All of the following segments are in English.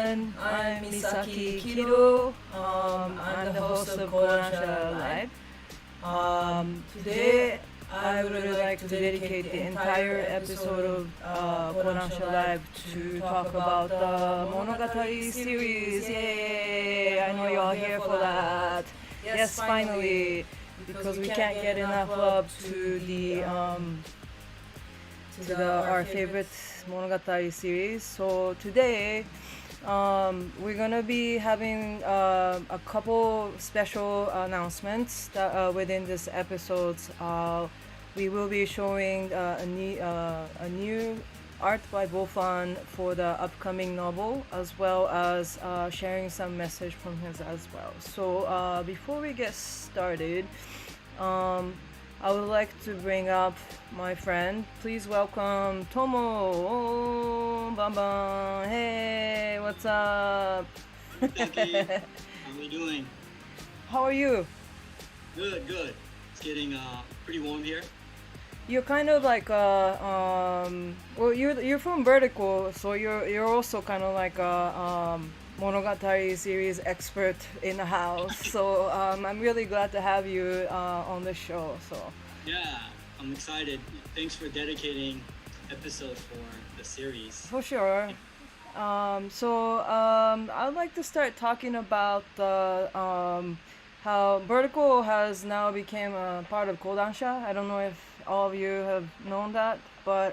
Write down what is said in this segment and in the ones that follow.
everyone. I'm Misaki Kido. I'm the host of Kodansha Live. Today, I would like to dedicate the entire episode of Kodansha Live to talk about the Monogatari series. Yay! I know you're all here for that. Yes, finally, because we can't get enough love to our favorite Monogatari series. So today, we're gonna be having a couple special announcements that within this episode. We will be showing a new art by VOFAN for the upcoming novel, as well as sharing some message from him as well. So before we get started, I would like to bring up my friend. Please welcome Tomo. Oh, Bam. Hey, what's up? Misaki, how are we doing? How are you? Good. It's getting pretty warm here. You're kind of like well, you're from Vertical, so you're also kind of like a Monogatari series expert in the house. So I'm really glad to have you on the show. So Yeah, I'm excited. Thanks for dedicating episode for the series. for sure. I'd like to start talking about how Vertical has now become a part of Kodansha. I don't know if all of you have known that, but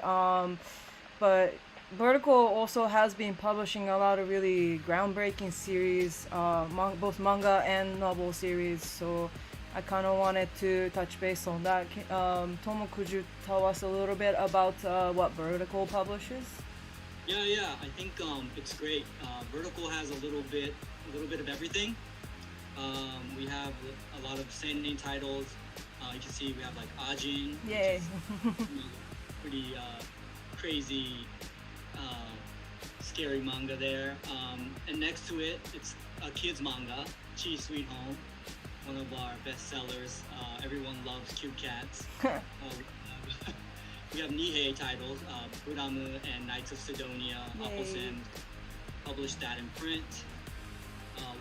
Vertical also has been publishing a lot of really groundbreaking series, both manga and novel series. So I kind of wanted to touch base on that. Tomo, could you tell us a little bit about what Vertical publishes? Yeah. I think it's great. Vertical has a little bit of everything. We have a lot of seinen titles. You can see we have like Ajin, Yay! which is pretty crazy, scary manga there. And next to it, it's a kids manga, Chi Sweet Home, one of our best sellers. Everyone loves cute cats. We have Nihei titles, Buramu and Knights of Sidonia. Appleton published that in print.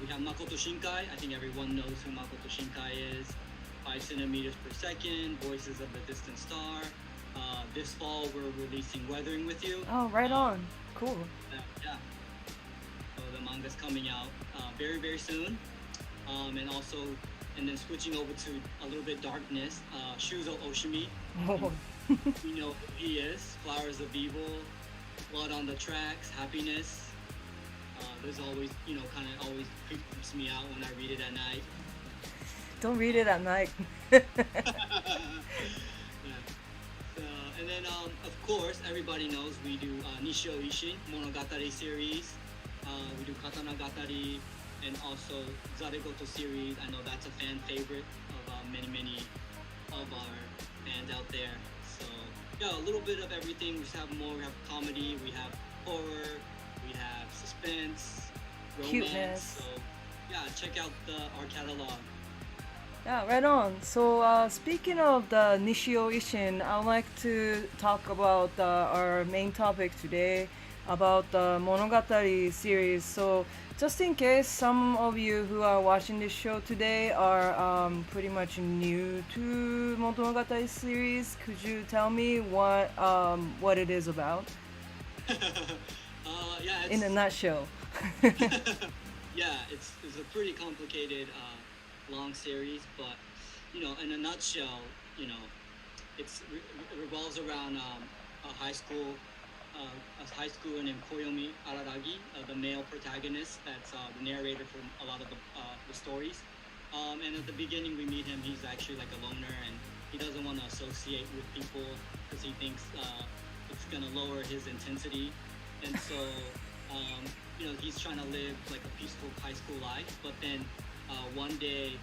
We have Makoto Shinkai. I think everyone knows who Makoto Shinkai is. 5 centimeters per second, Voices of the Distant Star. This fall, we're releasing Weathering with You. Oh, right on. Cool. Yeah. So the manga's coming out very soon. And then switching over to a little bit darkness, Shuzo Oshimi. Oh. You know who he is. Flowers of Evil, Blood on the Tracks, Happiness. There's always, kind of always creeps me out when I read it at night. Don't read it at night. Yeah. And then, of course, everybody knows we do Nishio Ishin Monogatari series. We do Katanagatari and also Zaregoto series. I know that's a fan favorite of many of our fans out there. So, yeah, a little bit of everything. We just have more. We have comedy, we have horror, we have suspense, romance. Cuteness. So, yeah, check out our catalog. Yeah, right on. So speaking of the Nishio Ishin, I'd like to talk about our main topic today, about the Monogatari series. So just in case some of you who are watching this show today are pretty much new to Monogatari series, could you tell me what it is about Yeah, in a nutshell? yeah, it's a pretty complicated long series, but in a nutshell, it revolves around a high school named Koyomi Araragi, the male protagonist. That's the narrator for a lot of the stories. And at the beginning, we meet him. He's actually like a loner, and he doesn't want to associate with people because he thinks it's gonna lower his intensity. And so, he's trying to live like a peaceful high school life. But then one day,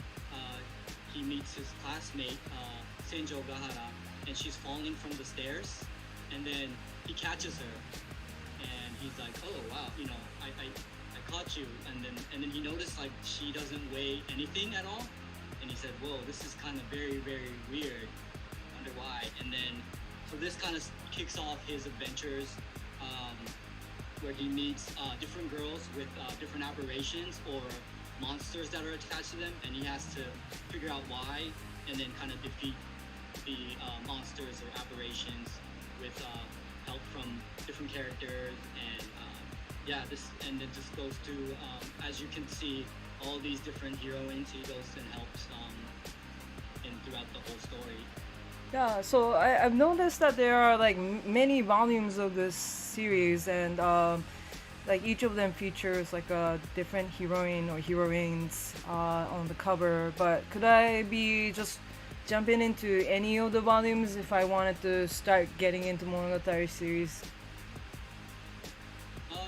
he meets his classmate, Senjo Gahara, and she's falling from the stairs. And then he catches her, and he's like, "Oh wow, I caught you." And then he noticed like she doesn't weigh anything at all, and he said, "Whoa, this is kind of very weird. Wonder why." And then so this kind of kicks off his adventures. where he meets different girls with different aberrations or monsters that are attached to them, and he has to figure out why, and then kind of defeat the monsters or aberrations with help from different characters. And yeah, this and it just goes to as you can see, all these different heroines he goes and helps in throughout the whole story. Yeah, so I've noticed that there are like many volumes of this series, and like each of them features like a different heroine or heroines on the cover. But could I be just jumping into any of the volumes if I wanted to start getting into Monogatari series?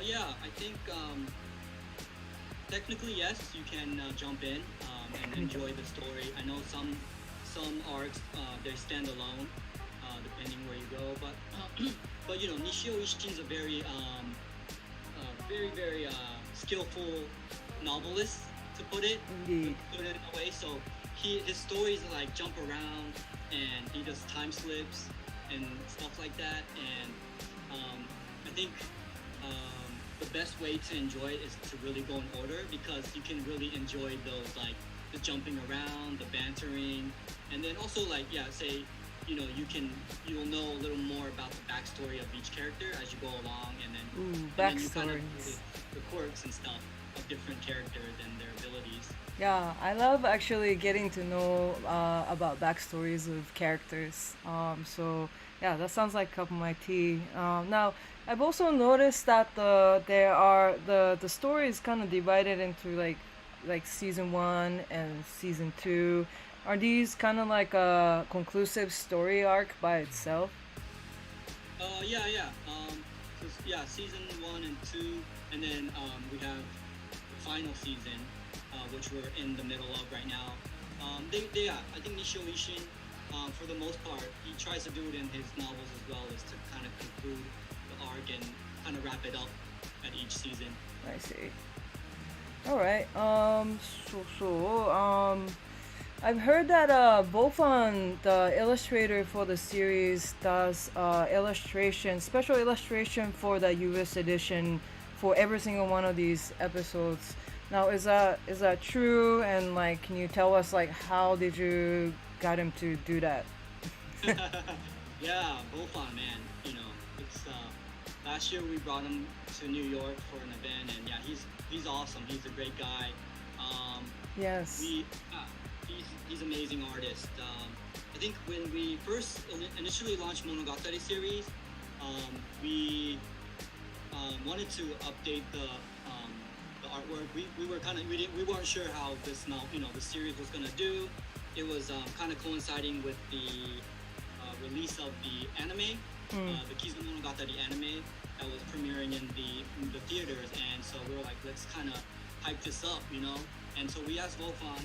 Yeah, I think technically yes, you can jump in and enjoy the story. I know some arcs they stand alone depending where you go, but but you know Nishio Ishin's a very skillful novelist, to put it Indeed. in a way. So his stories like jump around and he does time slips and stuff like that. And I think the best way to enjoy it is to really go in order, because you can really enjoy those like the jumping around, the bantering, and then also like yeah, say you know you'll know a little more about the backstory of each character as you go along, and then then you kind of Backstories. the quirks and stuff of different characters and their abilities. Yeah, I love actually getting to know about backstories of characters. So yeah, that sounds like a cup of my tea. Now, I've also noticed that the story is kind of divided into like season one and season two. Are these kind of like a conclusive story arc by itself? Yeah. So, yeah, season 1 and 2, and then we have the final season, which we're in the middle of right now. Yeah, I think Nishio Ishin, for the most part, he tries to do it in his novels as well, is to kind of conclude the arc and kind of wrap it up at each season. I see. All right. I've heard that VOFAN, the illustrator for the series, does special illustration for the US edition for every single one of these episodes. Now, is that true? And like, can you tell us like how did you got him to do that? Yeah, Bofan, man. You know, it's last year we brought him to New York for an event, and yeah, he's awesome. He's a great guy. Yes. He's amazing artist. I think when we first initially launched Monogatari series, we wanted to update the artwork. We were kind of we weren't sure how this the series was gonna do. It was kind of coinciding with the release of the anime, the Kizu Monogatari anime that was premiering in the theaters, and so we were like, let's kind of hype this up, you know. And so we asked Wolfon,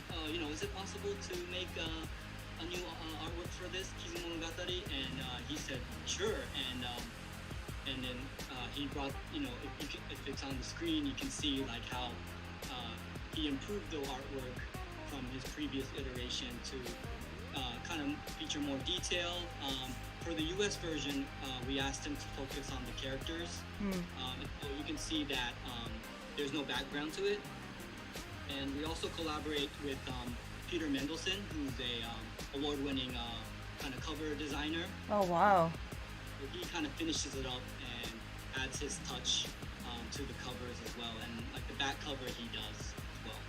is it possible to make a new artwork for this Kizu Monogatari? And he said sure. And then he brought, if it's on the screen, you can see like how he improved the artwork from his previous iteration to kind of feature more detail. For the US version, we asked him to focus on the characters. So you can see that there's no background to it. And we also collaborate with Peter Mendelsohn, who's a award-winning kind of cover designer. Oh wow. So he kind of finishes it up and adds his touch to the covers as well, and like the back cover he does as well.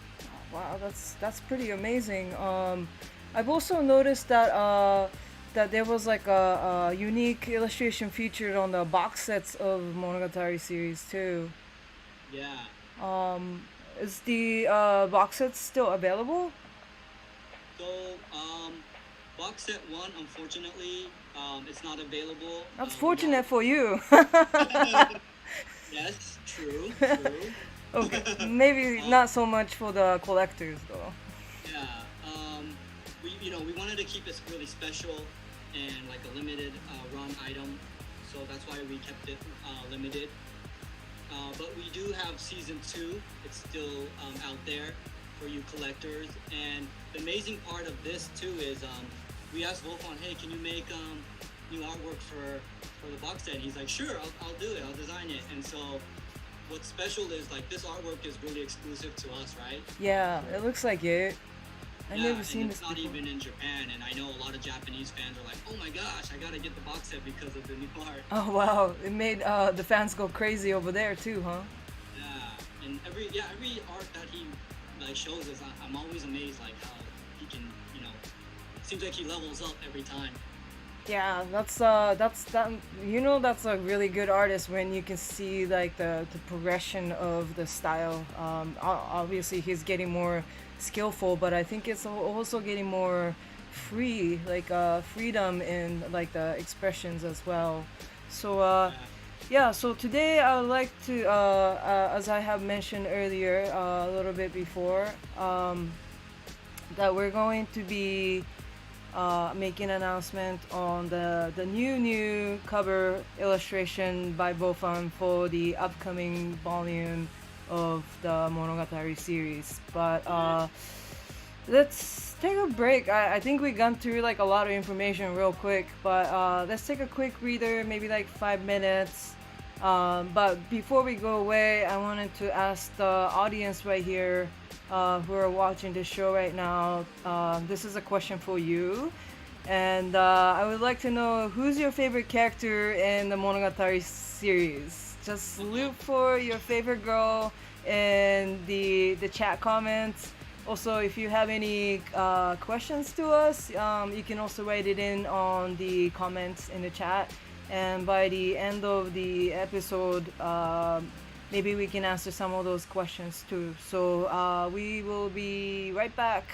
Wow, that's pretty amazing. I've also noticed that there was like a unique illustration featured on the box sets of Monogatari series too. Yeah. Is the box set still available? So box set 1, unfortunately, it's not available. That's fortunate for you. Yes, true. Okay, maybe not so much for the collectors though. Yeah. We wanted to keep it really special and like a limited run item, so that's why we kept it limited. But we do have season 2. It's still out there for you collectors. And the amazing part of this too is we asked Wolfon, hey, can you make new artwork for the box set? And he's like, sure, I'll do it. I'll design it. And so what's special is like this artwork is really exclusive to us, right? Yeah, it looks like it. I Yeah, never and seen it's this not before. even in Japan, and I know a lot of Japanese fans are like, "Oh my gosh, I gotta get the box set because of the new art." Oh wow, it made the fans go crazy over there too, huh? Yeah, and every art that he like shows us, I'm always amazed like how he can, you know, seems like he levels up every time. Yeah, that's that. You know, that's a really good artist when you can see like the progression of the style. Obviously he's getting more skillful, but I think it's also getting more free, like freedom in like the expressions as well. So Yeah, yeah, so today I would like to, as I have mentioned earlier, a little bit before, that we're going to be making an announcement on the new cover illustration by VOFAN for the upcoming volume of the Monogatari series. But let's take a break. I think we gone through like a lot of information real quick, but let's take a quick breather, maybe like 5 minutes. But before we go away, I wanted to ask the audience right here who are watching this show right now. This is a question for you. And I would like to know who's your favorite character in the Monogatari series. Just look for your favorite girl in the chat comments. Also, if you have any questions to us, you can also write it in on the comments in the chat. And by the end of the episode, maybe we can answer some of those questions too. So we will be right back.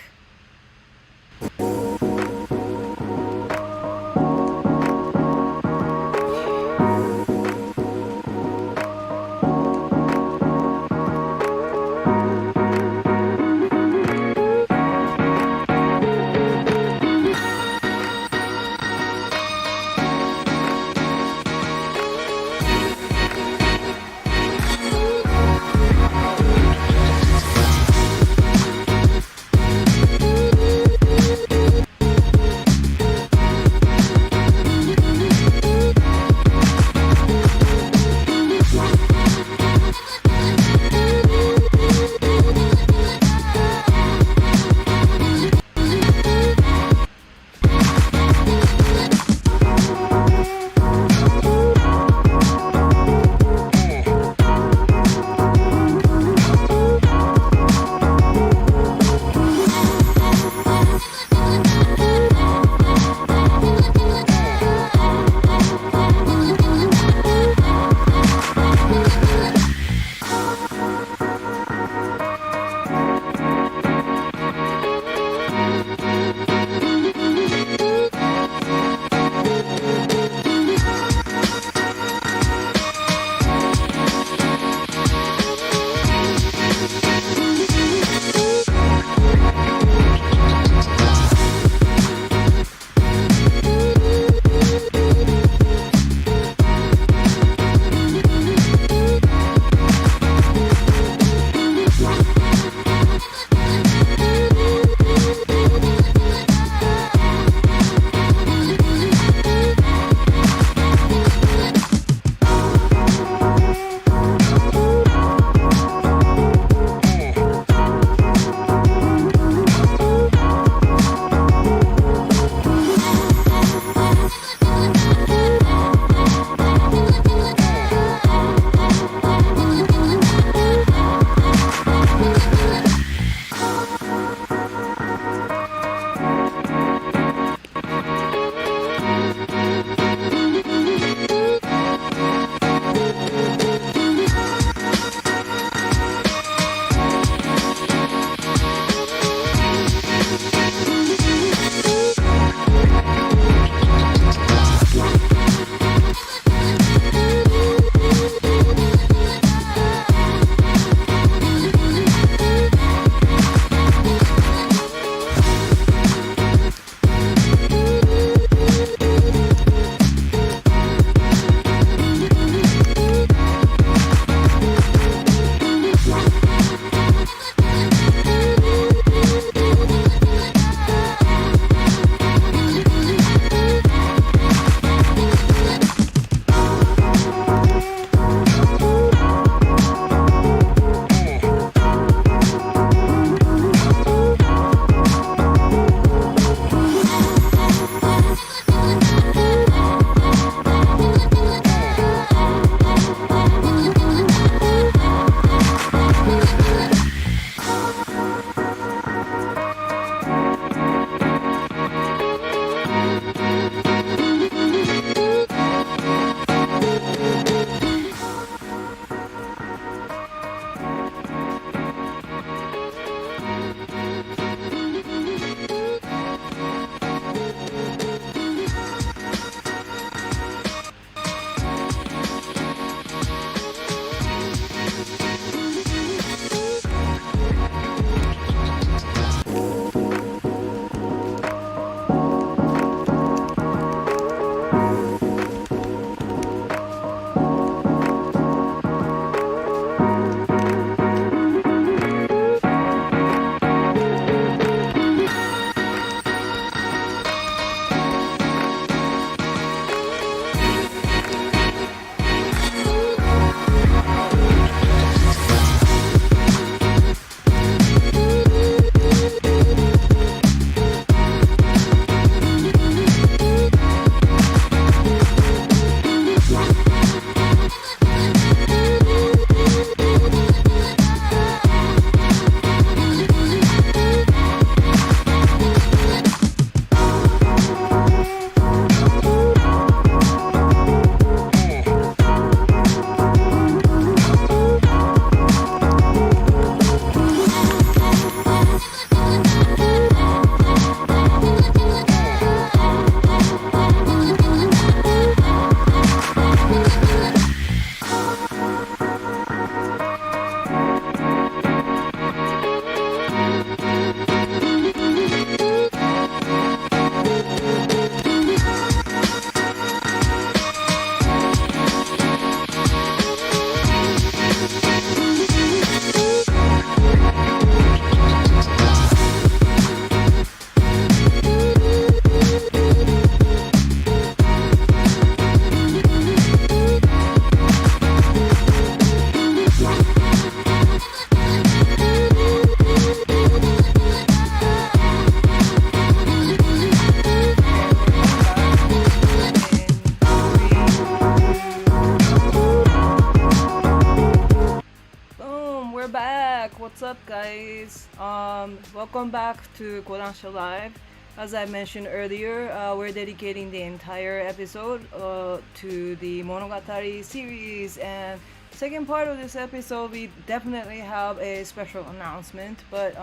back. What's up, guys? Welcome back to Kodansha Live. As I mentioned earlier, we're dedicating the entire episode to the Monogatari series. And second part of this episode, we definitely have a special announcement. But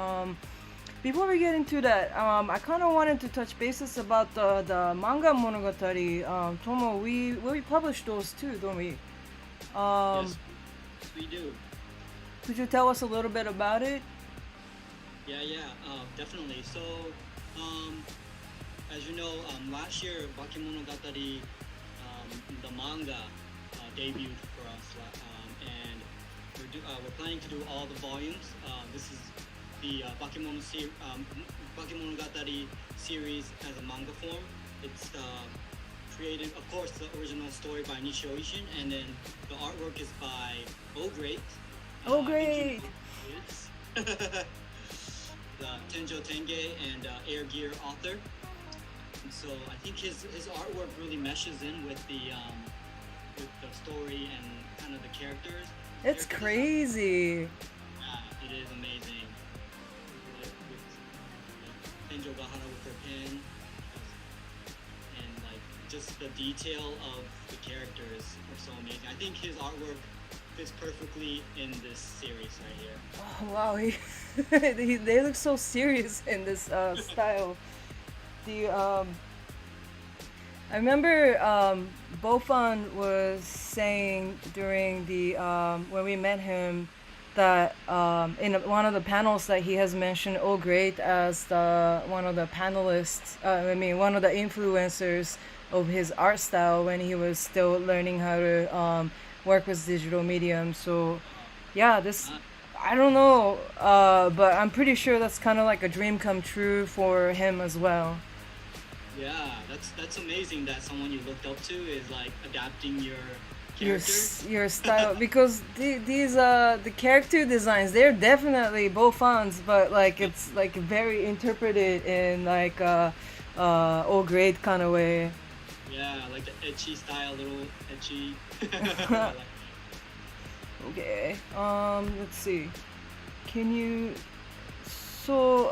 before we get into that, I kind of wanted to touch bases about the manga Monogatari. Tomo, we published those too, don't we? Yes, we do. Could you tell us a little bit about it? Yeah, definitely. So, as you know, last year, Bakemonogatari, the manga, debuted for us, and we're planning to do all the volumes. This is the Bakemonogatari series as a manga form. It's created, of course, the original story by Nishio Ishin, and then the artwork is by Oh Great. Oh, great! The Tenjo Tenge and Air Gear author. And so I think his artwork really meshes in with the story and kind of the characters. It's crazy. Yeah, it is amazing. With Tenjo Gahara with her pen, and like just the detail of the characters are so amazing. I think his artwork fits perfectly in this series right here. Oh, wow, they look so serious in this style. I remember VOFAN was saying during the when we met him that in one of the panels that he has mentioned Oh Great as one of the panelists. One of the influencers of his art style when he was still learning how to work with digital medium. So yeah, I don't know, but I'm pretty sure that's kind of like a dream come true for him as well. Yeah, that's amazing that someone you looked up to is like adapting your character. Your style, because these the character designs, they're definitely both fans, but like it's like very interpreted in like all great kind of way. Yeah, like the ecchi style, little ecchi. Okay. Let's see. Can you? So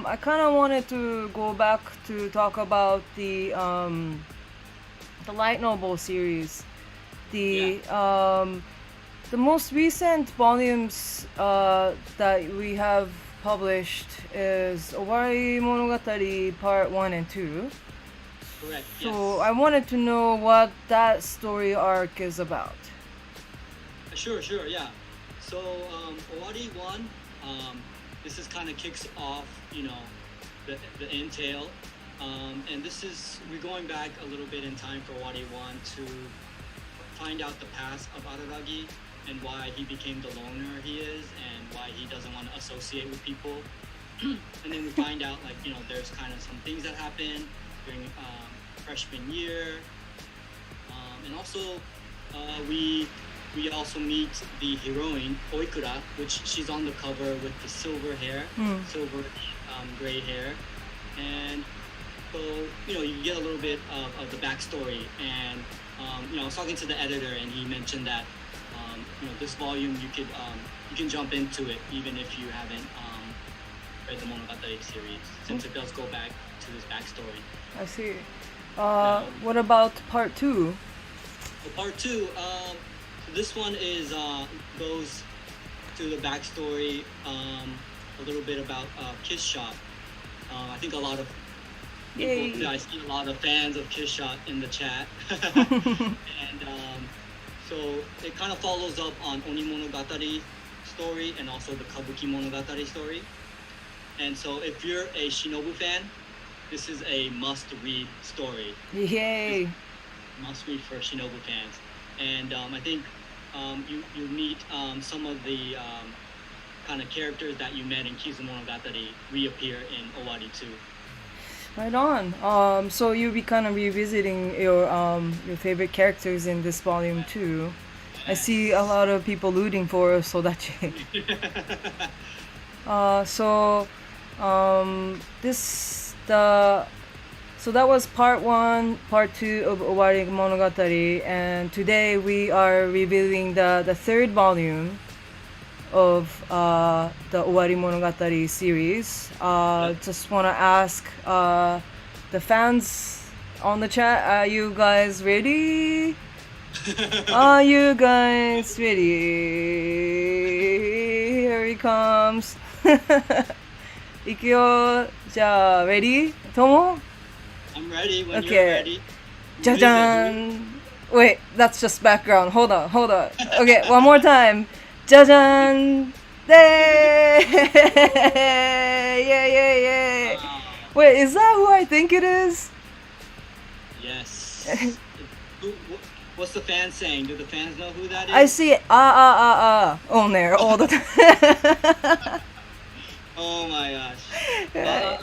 I kind of wanted to go back to talk about the light novel series. The most recent volumes that we have published is OWARIMONOGATARI Part 1 and 2. Correct. So Yes. I wanted to know what that story arc is about. Sure, yeah. So, Owari 1, this is kind of kicks off, the entail. And we're going back a little bit in time for Owari 1 to find out the past of Araragi and why he became the loner he is and why he doesn't want to associate with people. And then we find out, there's kind of some things that happen during freshman year. And also, we also meet the heroine, Oikura, which she's on the cover with the silver hair, silver gray hair. And so, you get a little bit of the backstory. And, I was talking to the editor and he mentioned that, this volume, you can jump into it even if you haven't read the Monogatari series, since it does go back to this backstory. I see. What about part 2? Part 2, this one goes to the backstory, a little bit about Kiss Shot. I think a lot of people, I see a lot of fans of Kiss Shot in the chat. And so it kind of follows up on Oni Monogatari story and also the Kabuki Monogatari story. And so if you're a Shinobu fan, this is a must-read story. Yay! Must-read for Shinobu fans. And I think you meet some of the kind of characters that you met in Kizumonogatari reappear in Owari 2. Right on. So you'll be kind of revisiting your favorite characters in this volume too. I see a lot of people rooting for Sodachi. So that was part 1, part 2 of Owari Monogatari, and today we are revealing the third volume of the OWARIMONOGATARI series. Yep. Just want to ask the fans on the chat, are you guys ready? Are you guys ready? Here he comes. いくよ。じゃあ、ready? Tomo? I'm ready when Okay. you're ready. Ja Wait, that's just background. Hold on. Okay, one more time. Jajan! Yay! Yay! Wait, is that who I think it is? Yes. What's the fans saying? Do the fans know who that is? I see on there all the time. Oh my gosh.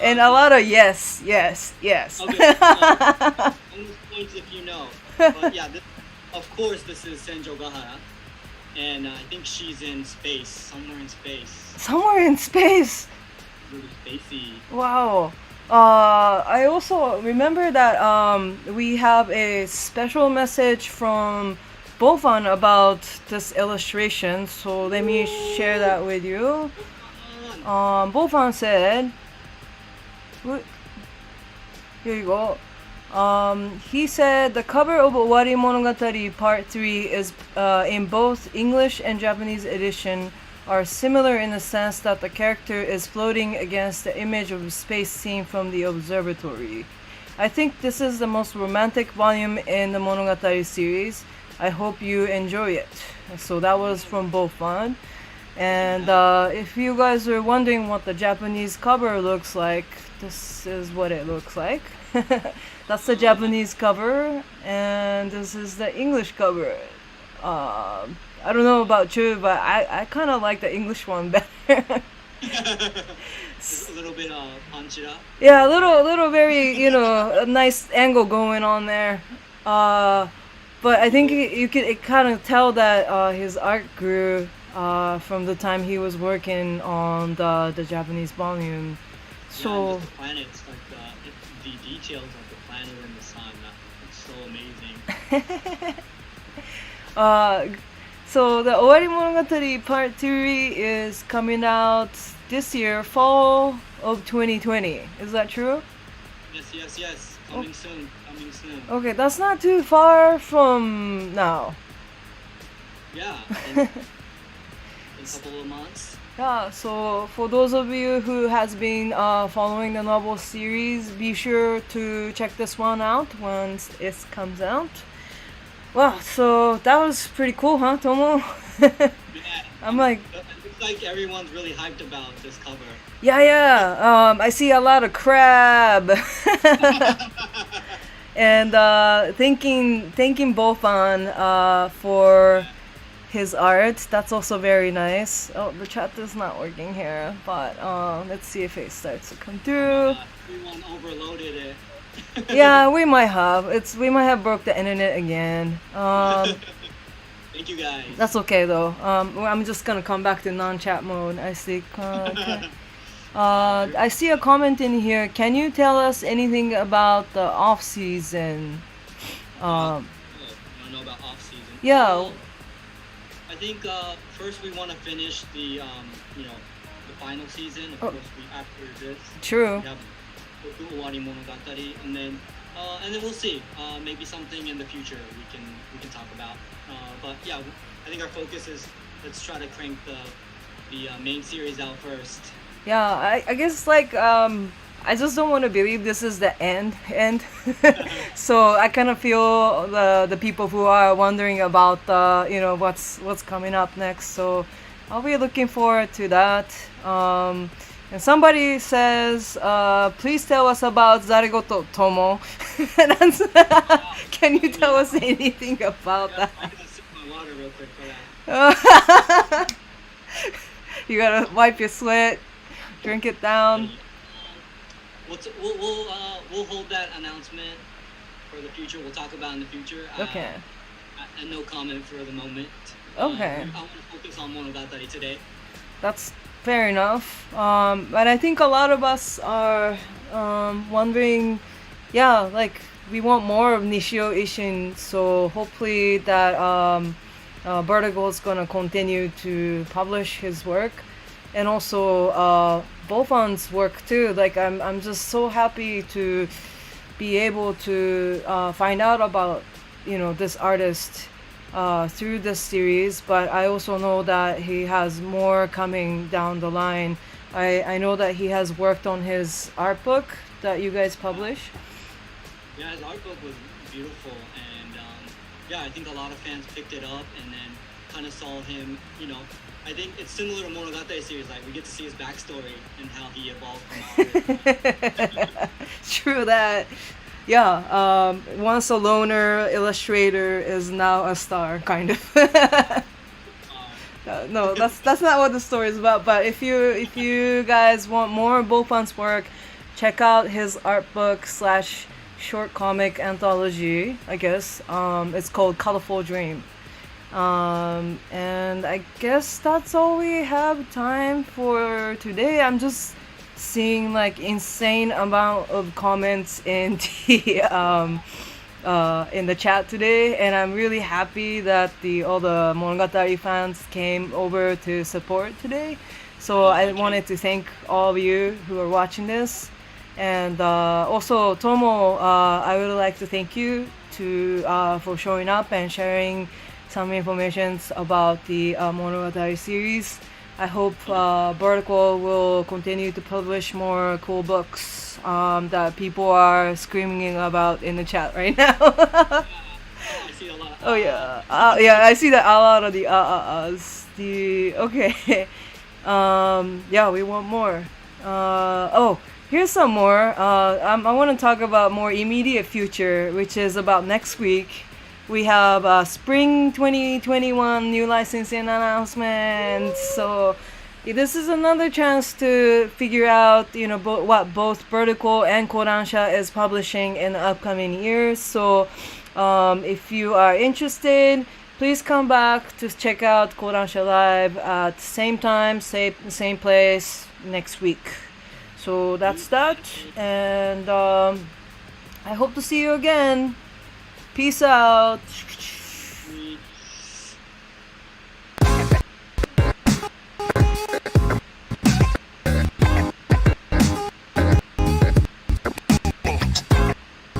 And a lot of yes. Okay. Bonus points if you know. But yeah, of course this is Senjo Gahara. And I think she's in space. Somewhere in space. Really spacey. Wow. I also remember that we have a special message from VOFAN about this illustration, so let me share that with you. VOFAN said, here you go. He said the cover of OWARIMONOGATARI Part 3 is in both English and Japanese edition are similar in the sense that the character is floating against the image of a space scene from the observatory. I think this is the most romantic volume in the Monogatari series. I hope you enjoy it. So that was from VOFAN. And if you guys are wondering what the Japanese cover looks like, this is what it looks like. That's the Japanese cover, and this is the English cover. I don't know about you, but I kind of like the English one better. Just a little bit punch it up. Yeah, a little very, a nice angle going on there. But I think you could kind of tell that his art grew from the time he was working on the Japanese volume. So the planets, like the details of the planet and the sun, it's so amazing. So the OWARIMONOGATARI Part 3 is coming out this year, fall of 2020. Is that true? Yes. Coming soon. Okay, that's not too far from now. Yeah, in a couple of months. Yeah, so for those of you who has been following the novel series, be sure to check this one out once it comes out. Wow, so that was pretty cool, huh, Tomo? Yeah, I'm like... It looks like everyone's really hyped about this cover. Yeah. I see a lot of crab. And thanking VOFAN for his art. That's also very nice. Oh, the chat is not working here, but let's see if it starts to come through. Everyone overloaded it. Yeah, we might have. We might have broke the internet again. Thank you guys. That's okay though. I'm just gonna come back to non-chat mode. I see. I see a comment in here. Can you tell us anything about the off season? You want to know about off season? Yeah. I think first we want to finish the the final season. Of course, after this. True. We have OWARIMONOGATARI, and then we'll see. Maybe something in the future we can talk about. But yeah, I think our focus is let's try to crank the main series out first. Yeah, I guess like I just don't want to believe this is the end. So I kind of feel the people who are wondering about what's coming up next. So I'll be looking forward to that. And somebody says, please tell us about Zarigoto Tomo. Can you tell us anything about that? I'm gonna sip my water real quick for that. You gotta wipe your sweat, drink it down. We'll hold that announcement for the future. We'll talk about in the future. Okay. And no comment for the moment. Okay. I want to focus on Monogatari today. That's fair enough. But I think a lot of us are wondering, like we want more of Nishio Ishin, so hopefully that Vertigo is gonna continue to publish his work, and also VOFAN's work too. Like I'm just so happy to be able to find out about this artist through this series. But I also know that he has more coming down the line. I know that he has worked on his art book that you guys publish. Yeah, his art book was beautiful, and yeah, I think a lot of fans picked it up and then kind of saw him. I think it's similar to Monogatari series. Like we get to see his backstory and how he evolved from artist. True that. Yeah, once a loner illustrator is now a star, kind of. No, that's not what the story is about. But if you guys want more Bofan's work, check out his art book slash short comic anthology. I guess it's called Colorful Dream. And I guess that's all we have time for today. I'm just seeing like insane amount of comments in the chat today, and I'm really happy that all the Monogatari fans came over to support today. So I wanted to thank all of you who are watching this, and also Tomo, I would like to thank you for showing up and sharing some information about the Monogatari series. I hope Vertical will continue to publish more cool books that people are screaming about in the chat right now. I see a lot. Oh yeah, yeah, I see that a lot of the okay. Yeah, we want more. Oh, here's some more. I want to talk about more immediate future, which is about next week. We have spring 2021 new licensing announcements. So this is another chance to figure out, what both Vertical and Kodansha is publishing in the upcoming years. So if you are interested, please come back to check out Kodansha Live at the same time, same place next week. So that's that, and I hope to see you again. Peace out.